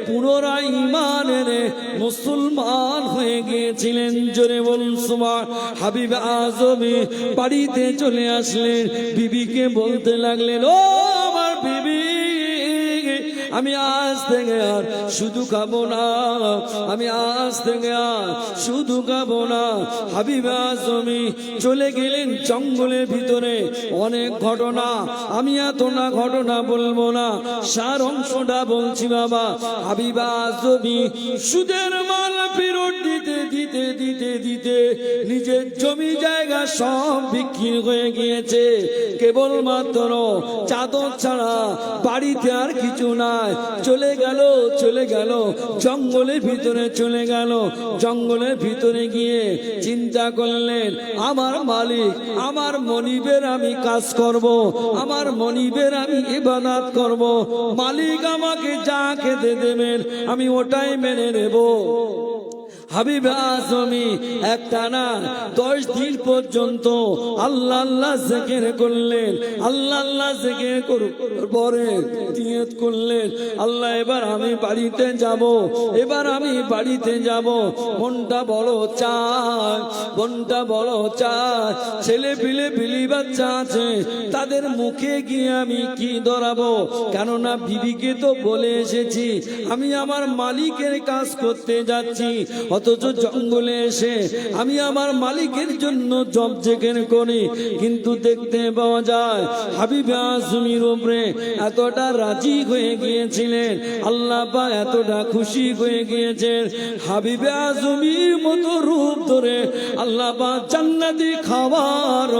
পুনরায় ঈমান এনে মুসলমান হয়ে গিয়েছিলেন। জোরে বলুন সুবহান। হাবিবে আজমি বাড়িতে চলে আসলেন, বিবিকে বলতে লাগলেন, ও আমার বিবি, আমি আজ থেকে আর শুধু খাবো না, আমি আজ থেকে আর শুধু খাবো না। হাবিবে আজমি চলে গেলেন জঙ্গলের ভিতরে। অনেক ঘটনা, আমি এত না ঘটনা বলবো না, সার অংশটা বলছি বাবা। হাবিবে আজমি সুদের মাল ফেরত দিতে দিতে দিতে দিতে নিজের জমি জায়গা সব বিক্রি হয়ে গিয়েছে, কেবলমাত্র চাদর ছাড়া বাড়িতে আর কিছু নাই। চলে গেল জঙ্গলের ভিতরে চলে গেল। জঙ্গলের ভিতরে গিয়ে চিন্তা করলেন, আমার মালিক, আমার মনিবের আমি কাজ করব, আমার মনিবের আমি ইবাদত করব, মালিক আমাকে যা খেতে দেবেন আমি ওটাই মেনে নেব। হাবিবে আজমি একটানা 10 দিন পর্যন্ত আল্লাহ আল্লাহ জিকির করলেন। আল্লাহ আল্লাহ জিকির পরে নিয়ত করলেন, আল্লাহ এবার আমি বাড়িতে যাব, এবার আমি বাড়িতে যাব। মনটা বড় চায়, মনটা বড় চায়, ছেলে পিলে বিলি বাচ্চা আছে, তাদের মুখে গিয়ে আমি কি ধরাবো? কেননা বিবিকে তো বলে এসেছি আমি আমার মালিকের কাজ করতে যাচ্ছি, অথচ জঙ্গলে এসে আমি আমার মালিকের জন্য জব জেকের করি। কিন্তু দেখতে পাওয়া যায় হাবিবে আজমির উপরে এতটা রাজি হয়ে গিয়েছিলেন, আল্লাহ পাক এতটা খুশি হয়ে গিয়েছেন, হাবিবে আজমির মতো রূপ ধরে আল্লাহ পাক জান্নাতি খাবার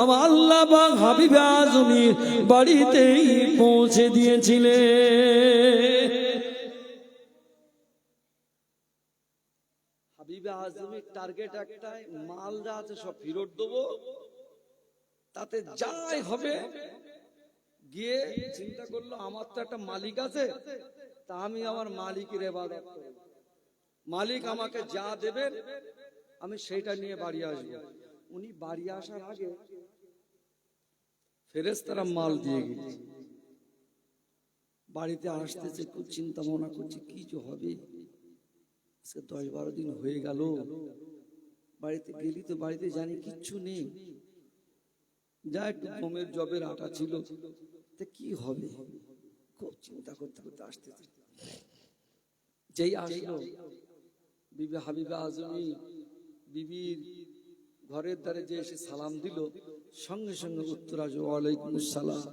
আমার আল্লাহ পাক হাবিবে আজমির বাড়িতেই পৌঁছে দিয়েছিলেন। হাবিবে আজমির টার্গেট একটাই, মাল যা আছে সব ফেরত দেবো, তাতে যাই হবে। গিয়ে চিন্তা করলো আমার তো একটা মালিক আছে, তা আমি আমার মালিকের ইবাদত করব, মালিক আমাকে যা দেবেন আমি সেটা নিয়ে বাড়ি আসবো। উনি বাড়ি আসার আগে ফেরেশতারা মাল দিয়ে গেছে। বাড়িতে আসতেছে, খুব চিন্তা ভাবনা করছে কি যে হবে। 10-12 দিন হয়ে গেল, বাড়িতে গেলি তো বাড়িতে জানি কিচ্ছু নেই, যা একটু গমের জবের আটা ছিল, তা কি হবে, খুব চিন্তা করতে করতে আসতেছে। যেই আসলো বিবি হাবিবে আজমি বিবির ঘরের দ্বারে যে এসে সালাম দিল, সঙ্গে সঙ্গে উত্তর আসবে ওয়ালাইকুম আসসালাম।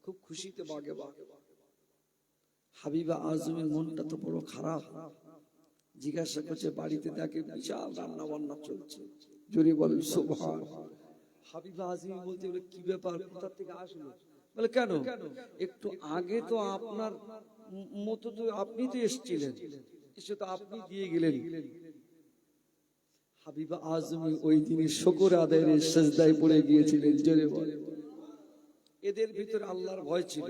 খুব খুশিতে বাগে বাগে। হাবিবে আজমির মনটা তো বড় খারাপ, জিজ্ঞাসা করছে বাড়িতে দেখে বিশাল রান্না বান্না চলছে, জোরে বলেন সুবহান। হাবিবে আজমি বলতে কি ব্যাপার, কোথা থেকে আসলো? বলে কেন, একটু আগে তো আপনার মতো তো আপনি তো এসেছিলেন, এসে তো আপনি দিয়ে গেলেন। হাবিবে আজমি ওই দিনই শুকর আদায়ের সিজদায় পড়ে গিয়েছিলেন, জোরে বলেন। এদের ভিতরে আল্লাহর ভয় ছিল।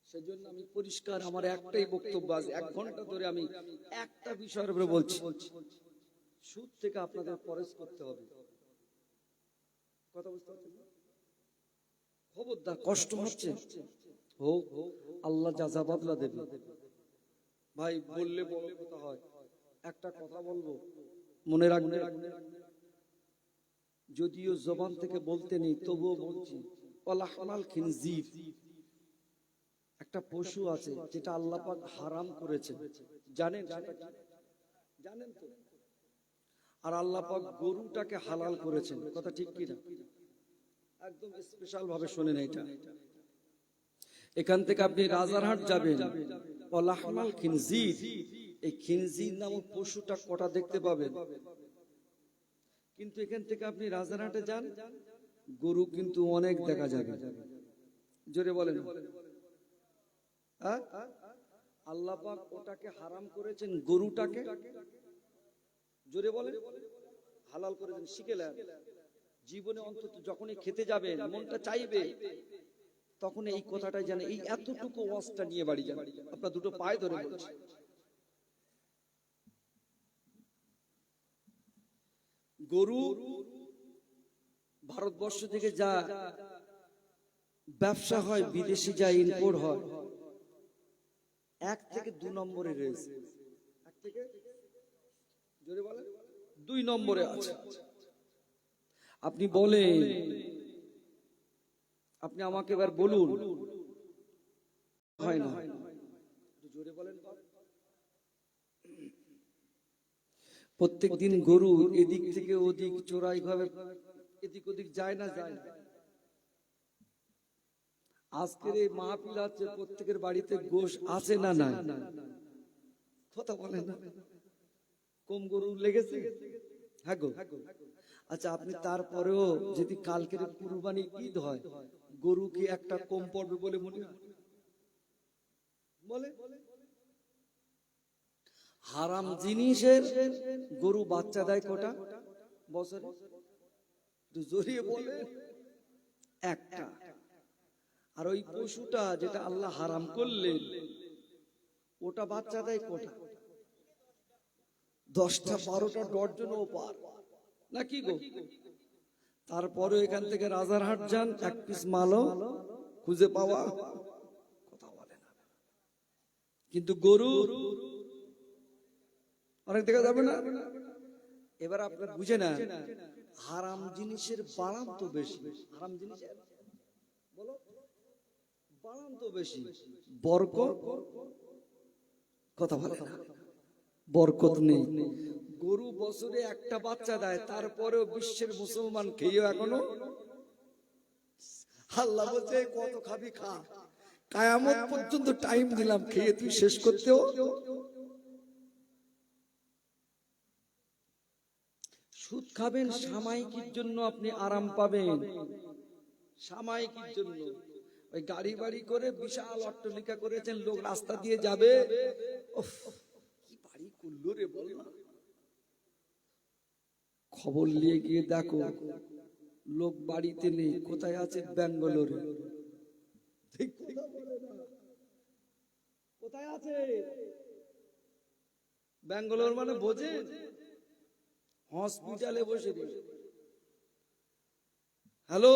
সেজন্য আমি পরিষ্কার আমার একটাই বক্তব্য আছে, 1 ঘন্টা ধরে আমি একটা বিষয়ের উপরে বলছি, সুদ থেকে আপনাদের পরহেজ করতে হবে। কথা বুঝতে পারছেন? খবরদার, কষ্ট হচ্ছে হোক, আল্লাহ যাজা বদলা দেবে। ভাই বললে বড় কথা হয়, একটা কথা বলবো মনে রাখবে, যদিও জবান থেকে বলতে নেই তবুও বলছি, ওয়ালাহমাল খিনজির, একটা পশু আছে যেটা আল্লাহ পাক হারাম করেছেন, জানেন? জানেন তো? আর আল্লাহ পাক গরুটাকে হালাল করেছেন, কথা ঠিক কি না? একদম স্পেশাল ভাবে শুনেন এটা। এখান থেকে আপনি রাজারহাট যাবেন, ওয়ালাহমাল খিনজির, এই খিনজির নামক পশুটা কটা দেখতে পাবেন। কিন্তু এখান থেকে আপনি রাজারহাটে যান, গরু কিন্তু অনেক দেখা যাবে, জোরে বলেন। আল্লাহ পাক ওটাকে হারাম করেছেন, গরুটাকে জোরে বলেন হালাল করেছেন। শিখেলেন জীবনে অন্তত যখনই খেতে যাবেন মনটা চাইবে, তখন এই কথাটা জানে, এই এতটুকু ওয়াজটা নিয়ে বাড়ি যান, আপনার দুটো পায়ে ধরে বলছে। গরু ভারতবর্ষ থেকে যা ব্যবসা হয়, বিদেশি যা ইম্পোর্ট হয়, 1 থেকে 2 নম্বরে রয়েছে। 1 থেকে জোরে বলেন 2 নম্বরে আছে। আপনি বলেন, আপনি আমাকে এবার বলুন, হয় না জোরে বলেন। প্রত্যেক দিন গরু এদিক থেকে ওদিক চোরাই ভাবে এদিক ওদিক যায় না, যায় না। আজকের এই মাহফিল আছে, প্রত্যেকের বাড়িতে গোশ আছে না নাই? কথা বলে না, কম গরু লেগেছে? হ্যাঁ গো। আচ্ছা, আপনি তারপরেও যদি কালকের কুরবানি ঈদ হয়, গরু কি একটা কম পড়বে বলে মনে হয়? বলে হারাম জিনিসের গরু বাচ্চা দেয় কটা বছরে? জড়িয়ে বলে একটা। আর ওই পশুটা যেটা আল্লাহ হারাম করলেন, ওটা বাচ্চা দেয় কটা? 10টা 12টা ডজনও পার নাকি গো? তারপরে এখান থেকে রাজারহাট যান, 1 পিস মালও খুঁজে পাওয়া কথা বলে না। কিন্তু গরু অনেক দেখা যাবে না। এবার আপনার বুঝে না, হারাম জিনিসের বাড়াম তো বেশি। হারাম জিনিসের বলো বাড়াম তো বেশি, বরকত কথা বলে না, বরকত নেই। গরু বছরে একটা বাচ্চা দেয়, তারপরেও বিশ্বের মুসলমান খেয়েও এখনো। আল্লাহ বলছে কত খাবি খা, কিয়ামত পর্যন্ত টাইম দিলাম, খেয়ে তুই শেষ করতেও। সুদ খাবেন সাময়িকের জন্য, আপনি আরাম পাবেন সাময়িকের জন্য। ওই গাড়ি বাড়ি করে বিশাল অট্টালিকা করেছেন, লোক রাস্তা দিয়ে যাবে, কি বাড়ি করলো রে বল না। খবর নিয়ে গিয়ে দেখো লোক বাড়িতে নেই, কোথায় আছে? ব্যাঙ্গালোরে। কোথায় আছে? ব্যাঙ্গালোর মানে বোঝেন? হসপিটালে বসে। হ্যালো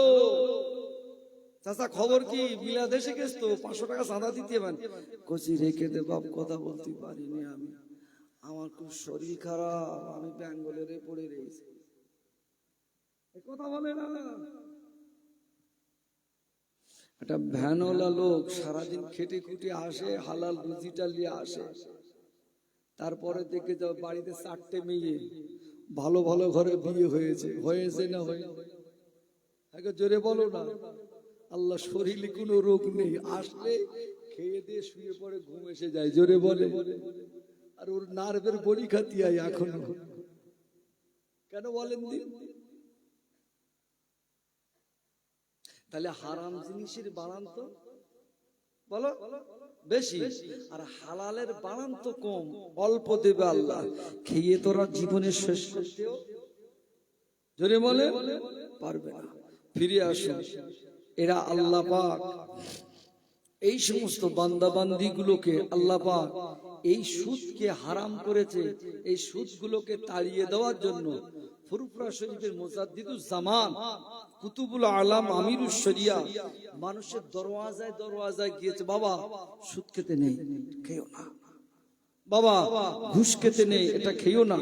চাচা, খবর কি? মিলাদ এসে গেছে তো, 500 টাকা চাঁদা দিতে পারেন। কচি রেখে দে বাপ, কথা বলতে পারিনি আমি, আমার খুব শরীর খারাপ, আমি ব্যাঙ্গালোরে পড়ে রয়েছি। কথা বলে না। একটা ভ্যানওয়ালা লোক সারাদিন খেটে খুটে আসে, হালাল রুজিটা নিয়ে আসে, তারপরে দেখে যাও বাড়িতে 4টে মেয়ে, ভালো ভালো ঘরে বিয়ে হয়েছে। হয়েছে না হয়েছে? জোরে বলো না। আল্লাহ শরীরে কোনো রোগ নেই, আসলে খেয়ে দিয়ে শুয়ে পড়ে, ঘুম এসে যায়। জোরে বলে। আর ওর নার্ভের বড়ি খাতি হয় এখনো। কেন বলেন দিন? তাহলে হারাম জিনিসের বাড়ান তো বলো বেশি, আর হালালের বাড়ান তো কম, অল্প দেবে আল্লাহ। খেয়ে তোরা জীবনে শেষ করতেও জোরে বলে পারবে না। ফিরে আসুন, এরা আল্লাহ পাক এই সমস্ত বান্দা বান্দি গুলোকে আল্লাহ পাক এই সুদকে হারাম করেছে। এই সুদগুলোকে তাড়িয়ে দেওয়ার জন্য ফুরফুরা শরীফের মুজাদ্দিদুজ জামান কুতুবুল আলাম আমিরুশ শরিয়া মানুষের দরওয়াজায় দরওয়াজায় গিয়েছে, বাবা সুদ খেতে নেই, খেও না। বাবা ঘুষ খেতে নেই, এটা খেও না,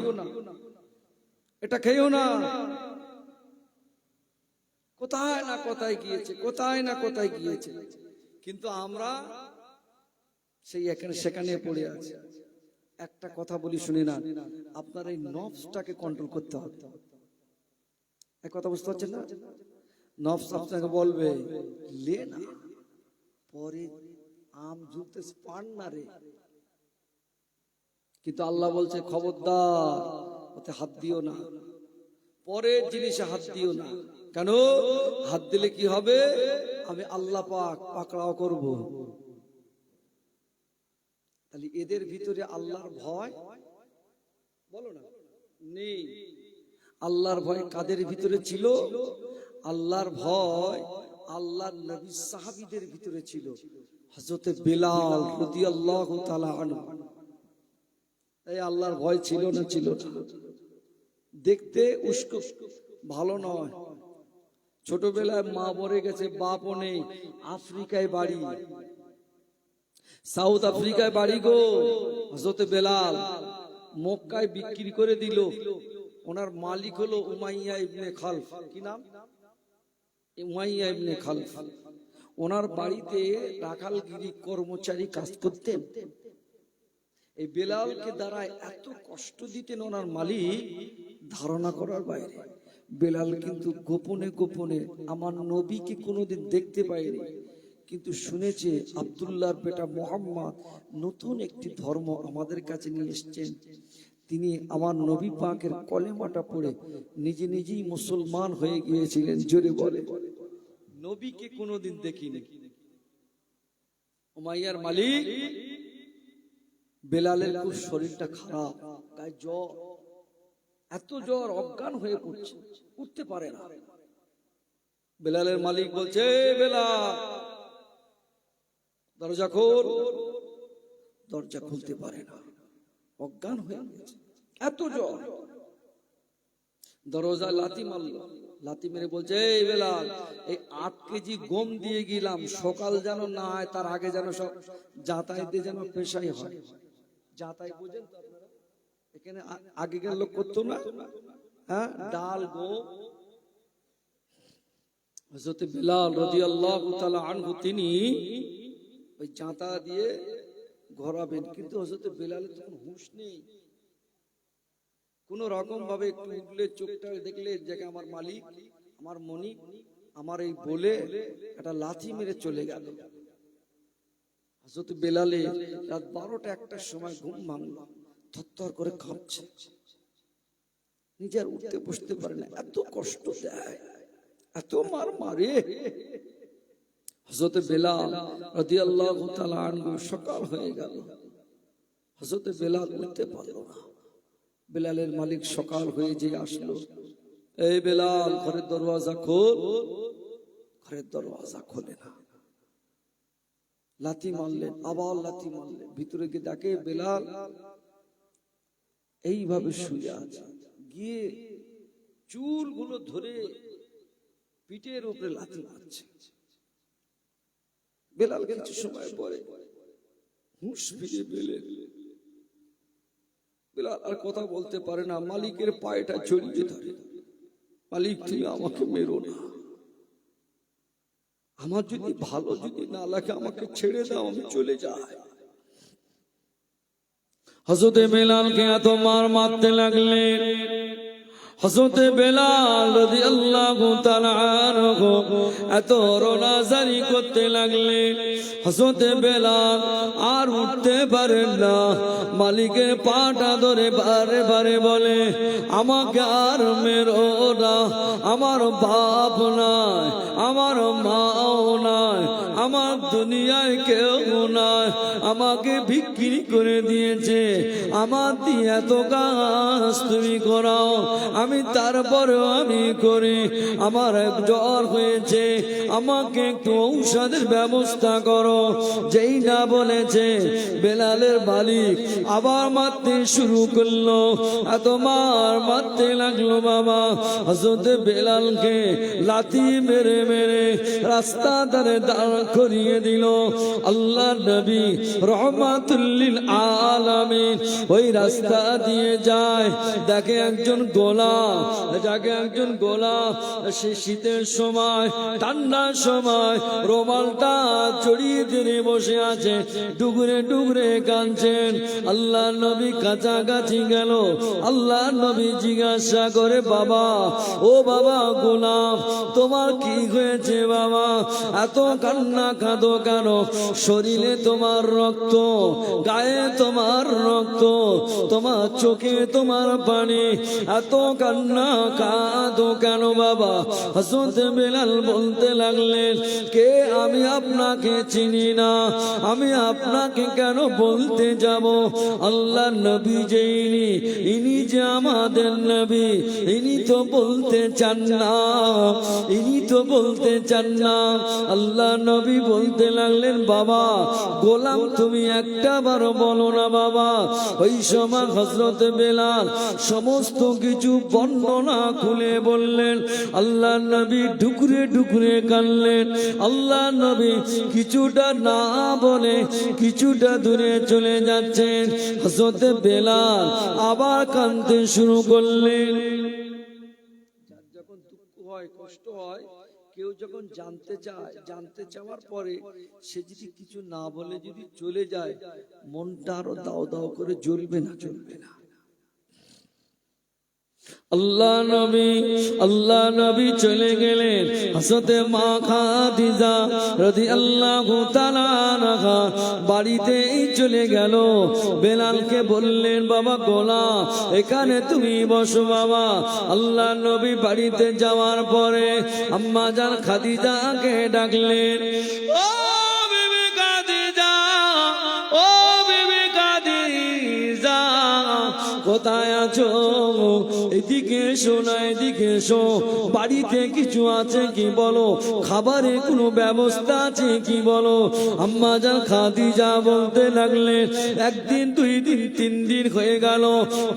এটা খেও না। কোথায় না কোথায় গিয়েছে, কোথায় না কোথায় গিয়েছে, কিন্তু আমরা সেই এখানে সেখানে পড়ে আছি। একটা কথা বলি শুনে না, আপনার এই নফসটাকে কন্ট্রোল করতে হবে। এক কথা বুঝতে পারছেন না? নফস আপনাকে বলবে লে না, পরে আম ঝুলতে পান না রে, কিন্তু আল্লাহ বলছে খবরদার ওতে হাত দিও না, পরের জিনিসে হাত দিও না। কেন? হাত দিলে কি হবে? আমি আল্লাহ পাক পাকড়াও করব। তাহলে এদের ভিতরে আল্লাহর ভয় বলো না নেই। আল্লাহর ভয় কাদের ভিতরে ছিল? আল্লাহর ভয় আল্লাহর নবী সাহাবীদের ভিতরে ছিল। হযরত বেলাল রাদিয়াল্লাহু তাআলা আনহু, এই আল্লাহর ভয় ছিল না? ছিল না। দেখতে উস্কো ভালো নয়। ছোটবেলায় মা মরে গেছে, বাপও নেই, আফ্রিকায় বাড়ি, সাউথ আফ্রিকায় বাড়ি গো। হযরত বেলাল মক্কায় বিক্রি করে দিল। ওনার মালিক হলো উমাইয়া ইবনে খালফ। কি নাম? উমাইয়া ইবনে খালফ। ওনার বাড়িতে রাখালগিরি কর্মচারী কাজ করতেন। এই বেলালকে দ্বারা এত কষ্ট দিতেন ওনার মালিক, ধারণা করার বাইরে। বেলাল কিন্তু গোপনে গোপনে আমার নবীকে কোনোদিন দেখতে পায়নি, কিন্তু শুনেছে আব্দুল্লাহর বেটা মোহাম্মদ নতুন একটি ধর্ম আমাদের কাছে নিয়ে এসেছেন। তিনি আমার নবী পাকের কলেমাটা পড়ে নিজে নিজেই মুসলমান হয়ে গিয়েছিলেন। জোরে বলে, নবীকে কোনোদিন দেখিনি। উমাইয়ার মালিক বেলালের খুব শরীরটা খারাপ, গায়ে জ্বর, এত জ্বর অজ্ঞান হয়ে পড়ছে, উঠতে পারে না। বেলালের মালিক বলছে, বেলাল দরজা খোল। দরজা খুলতে পারে না, অজ্ঞান হয়ে গেছে, এত জ্বর। দরজা লাথি মারল, লাথি মেরে বলছে, এই বেলাল, এই 8 কেজি গম দিয়ে গেলাম, সকাল যেন না হয় তার আগে যেন সব যাতায়াতে যেন পেশাই হয়। যাতায়াত বুঝেন তো আপনারা? এখানে আগেকার লোক করতো না, হ্যাঁ, ডাল গম। হযরত বেলাল রাদিয়াল্লাহু তাআলা আনহু তিনি ওই জাঁতা দিয়ে ঘোরাবেন, কিন্তু হযরত বেলালের তখন হুঁশ নেই। কোন রকম ভাবে একটু উঠলে, চোখটা দেখলে জায়গা আমার মালিক, আমার মনি, আমার এই বলে একটা লাথি মেরে চলে গেল। হযরত বেলালে রাত 12টা 1টার সময় ঘুম ভাঙল, থরথর করে কাঁপছে, নিজের উঠতে বসতে পারে না, এত কষ্ট দেয়, এত মার মারে। হযরত বেলাল রাদিয়াল্লাহু তাআলা আনহু সকাল হয়ে গেল, হযরত বেলাল উঠতে পারল না। বেলালের মালিক সকাল হয়ে যে আসলো, এই বেলাল ঘরের দরওয়াজা খোল। ঘরের দরওয়াজা খোলে না, লাথি মারলেন, আবার লাথি মারলেন। ভিতরে গিয়ে দেখে বেলাল এইভাবে শুয়ে আছে, গিয়ে চুলগুলো ধরে পিঠের উপরে লাথি মারছে। বেলাল কিছু সময় পরে হুঁশ ফিরে পেলেন। বেলাল আর কথা বলতে পারে না, মালিকের পায়েটা জড়িয়ে ধরে, মালিক তুমি আমাকে মেরো না, আমার যদি ভালো যদি না লাগে আমাকে ছেড়ে দাও, আমি চলে যাই। হযরত বেলালকে এত মার মারতে লাগলেন। হযরত বেলাল রাদিয়াল্লাহু তাআলা আনহু এত রোনাজারি করতে লাগলেন। হযরত বেলাল আর উঠতে পারেন না, মালিকের পাটা ধরে বারে বারে বলে, আমাকে আর মেরো না, আমার বাপ নাই, আমার মাও নাই, আমার দুনিয়ায় কেউ নাই, আমাকে বিক্রি করে দিয়েছে, আমার দিয়ে এত কাজ তুমি করাও, আমি তারপরেও আমি করি, আমার এক জ্বর হয়েছে, আমাকে একটু ঔষধের ব্যবস্থা করো। যেই না বলেছে, বেলালের মালিক আবার মারতে শুরু করলো, এত মার মারতে লাগলো বাবা। হযরত বেলালকে লাথি মেরে মেরে রাস্তা ধারে দাঁড় করিয়ে দিল। আল্লাহর নবী রহমাতুল লিল আলামিন ওই রাস্তা দিয়ে যায়, দেখে একজন গোলাম, যাকে একজন গোলাম সে শীতের সময়, ঠান্ডার সময় রুমালটা জড়িয়ে দিয়ে বসে আছে, ডুগরে ডুগরে কাঁদছেন। আল্লাহ নবী কাছাকাছি গেল, আল্লাহ নবী জিজ্ঞাসা করে, বাবা, ও বাবা গোলাম, তোমার কি হয়েছে বাবা, এত কান্না কাঁদো কেন? শরীরে তোমার রক্ত, গায়ে তোমার রক্ত, তোমার চোখে তোমার পানি, এত কান্না কাঁদো কেন বাবা? হযরত বেলাল বলতে লাগলেন, কে আমি আপনাকে চিনি না, আমি আপনাকে কেন বলতে যাব? আল্লাহ নবী যেইনি, ইনি যে আমাদের নবী, ইনি তো বলতে চান না, ইনি তো বলতে চান না। আল্লাহ নবী বলতে লাগলেন, বাবা গোলাম তুমি একটা বারো বলো না বাবা। ওই সময় হযরত বেলাল সমস্ত কিছু বর্ণনা খুলে বললেন। আল্লাহ নবী ঢুকরে ঢুকরে কানলেন। আল্লাহ নবী কিছুটা না বলে কিছুটা দূরে চলে যাচ্ছেন। হযরত বেলাল আবার কাঁদতে শুরু করলেন। যখন দুঃখ হয়, কষ্ট হয়, কেউ যখন জানতে চায়, জানতে চাওয়ার পরে সে যদি কিছু না বলে যদি চলে যায়, মনটা আরো দাও দাও করে জ্বলবে না? চলবে না। আল্লাহ নবী চলে গেলেন। হযরত মা খাদিজা রাদিয়াল্লাহু তাআলা আনহা বাড়িতেই চলে গেল। বেলালকে বললেন, বাবা গোলাম এখানে তুমি বসো বাবা। আল্লাহ নবী বাড়িতে যাওয়ার পরে আম্মা জান খাদিজাকে ডাকলেন, ও বিবি খাদিজা, ও বিবি খাদিজা কোথায় আছো? এদিকে এসো না, এদিকে এসো। বাড়িতে কিছু আছে কি বলো? খাবারের কোনো ব্যবস্থা আছে কি বলো? আম্মা জান খাদিজা বলতে লাগলেন, একদিন, দুই দিন, তিন দিন হয়ে গেল,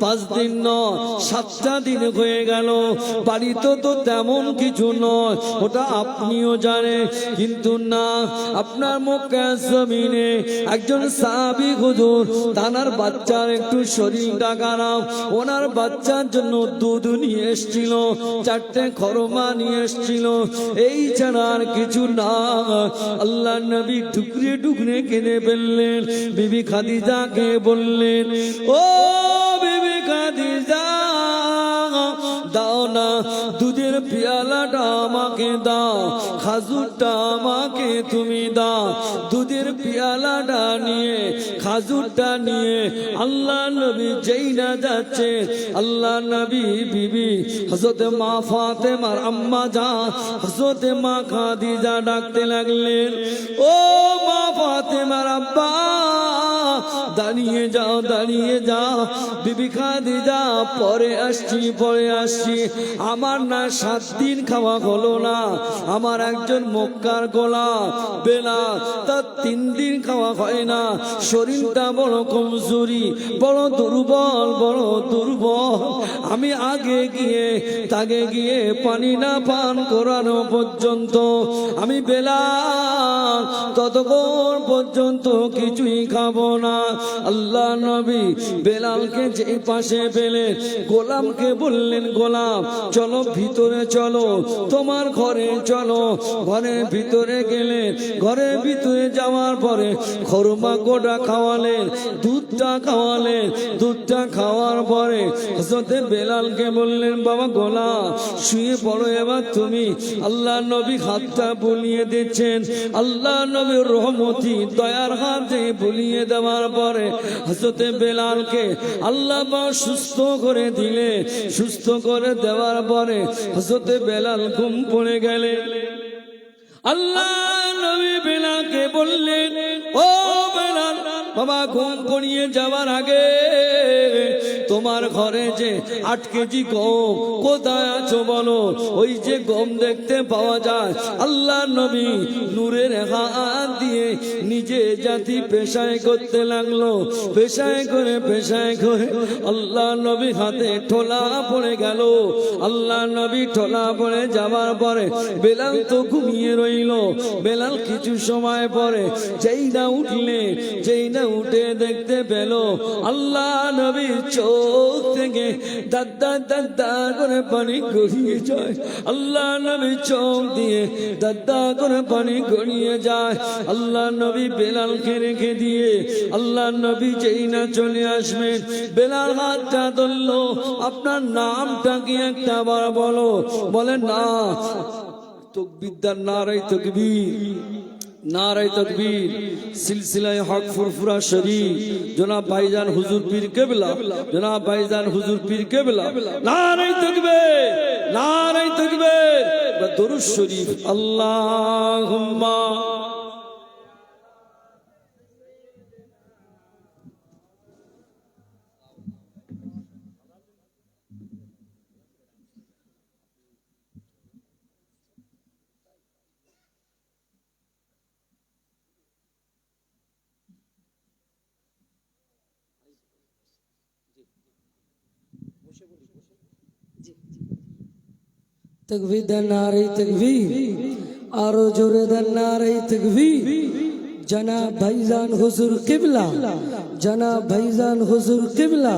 5 দিন নয়, 7টা দিন হয়ে গেল। বাড়িতে তো তেমন কিছু নয়, ওটা আপনিও জানেন। কিন্তু না, আপনার মক্কা জমিনে একজন সাহাবী হুজুর, তানার বাচ্চার একটু শরীরটা খারাপ, ওনার বাচ্চার জন্য দুধ নিয়ে এসেছিল, 4টে খরমা নিয়ে এসেছিল, এই ছাড়া আর কিছু না। আল্লাহ নবী টুকরে টুকরে কেঁদে ফেললেন। বিবি খাদিজাকে বললেন, ও বিবি খাদিজা দাও না, দুধের পেয়ালাটা আমাকে দাও, খাজুরটা আমাকে তুমি দাও। দুধের পেয়ালাটা নিয়ে, খাজুরটা নিয়ে আল্লাহ নবী যেই না যাচ্ছে, আল্লাহ নবী বিবি হযরত মা ফাতেমার আম্মা জান হযরত মা খাদিজা ডাকতে লাগলেন, ও মা ফাতেমার আব্বা দাঁড়িয়ে যাও, দাঁড়িয়ে যাও। বিবি খাদিজা পরে আসছি, পরে আসছি। আমার না 7 দিন খাওয়া হলো না। আমার একজন মক্কার গোলাম বেলাল, তার 3 দিন খাওয়া হয় না। শরীরটা বড় কমজোরি, বড় দুর্বল, বড় দুর্বল। আমি আগে গিয়ে তাকে গিয়ে পানি না পান করানো পর্যন্ত, আমি বেলাল ততক্ষণ পর্যন্ত কিছুই খাবো না। আল্লাহ নবী বেলালকে যে পাশে পেলেন, গোলামকে বললেন, গোলাম চলো ভিতরে চলো, তোমার ঘরে চলো। ঘরের ভিতরে গেলেন। ঘরের ভিতরে যাওয়ার পরে খরমা গোটা খাওয়ালেন, দুধটা খাওয়ালেন। দুধটা খাওয়ার পরে হযরত বেলালকে বললেন, বাবা গোলাম শুয়ে পড়ো এবার তুমি। আল্লাহ নবী হাতটা বুলিয়ে দিচ্ছেন। আল্লাহ নবীর রহমতি দয়ার হাতে বুলিয়ে দেওয়ার পরে হযরত বেলালকে আল্লাহ পাক সুস্থ করে দিলে। সুস্থ করে দেওয়ার পরে হযরত বেলাল ঘুম পড়ে গেলেন। আল্লাহ নবী বেলালকে বললেন, ও বেলাল বাবা ঘুম পড়িয়ে যাওয়ার আগে তোমার ঘরে যে 8 কেজি গম কোথায় আছো বলো? ওই যে গম দেখতে পাওয়া যায়। আল্লাহ নবী নূরের হাত দিয়ে নিজে জাতি পেশায় করতে লাগলো। পেশায় করে আল্লাহ নবী হাতে ঠোলা পড়ে গেল। আল্লাহ নবী ঠোলা পড়ে যাওয়ার পরে বেলাল তো ঘুমিয়ে রইল। বেলাল কিছু সময় পরে যেই না উঠলে, যেই না উঠে দেখতে পেল আল্লাহ নবী চোখ থেকে দাদা দাদা করে পানি গড়িয়ে যায়। আল্লাহ নবী চোখ দিয়ে দাদা করে পানি গড়িয়ে যায়। আল্লাহ নবী বেলালকে রেখে দিয়ে আল্লাহ নবী যেই না চলে আসবেন, বেলাল হাতটা ধরল, আপনার নামটা কি একটা বার বলো? বলে না। তকবীর, নারায়ে তাকবীর, नारे तकबीर सिलसिला हक फुरफुरा शरीफ जनाब भाईजान हुजूर पीर केबला जनाब भाईजान हुजूर पीर केबला नारे तकबीर व दुरूद शरीफ अल्लाहुम्मा तकबीर द नारे तकबीर आरो जोरे द नारे तकबीर जनाब भाईजान हुजूर किबला जनाब भाईजान हुजूर किबला।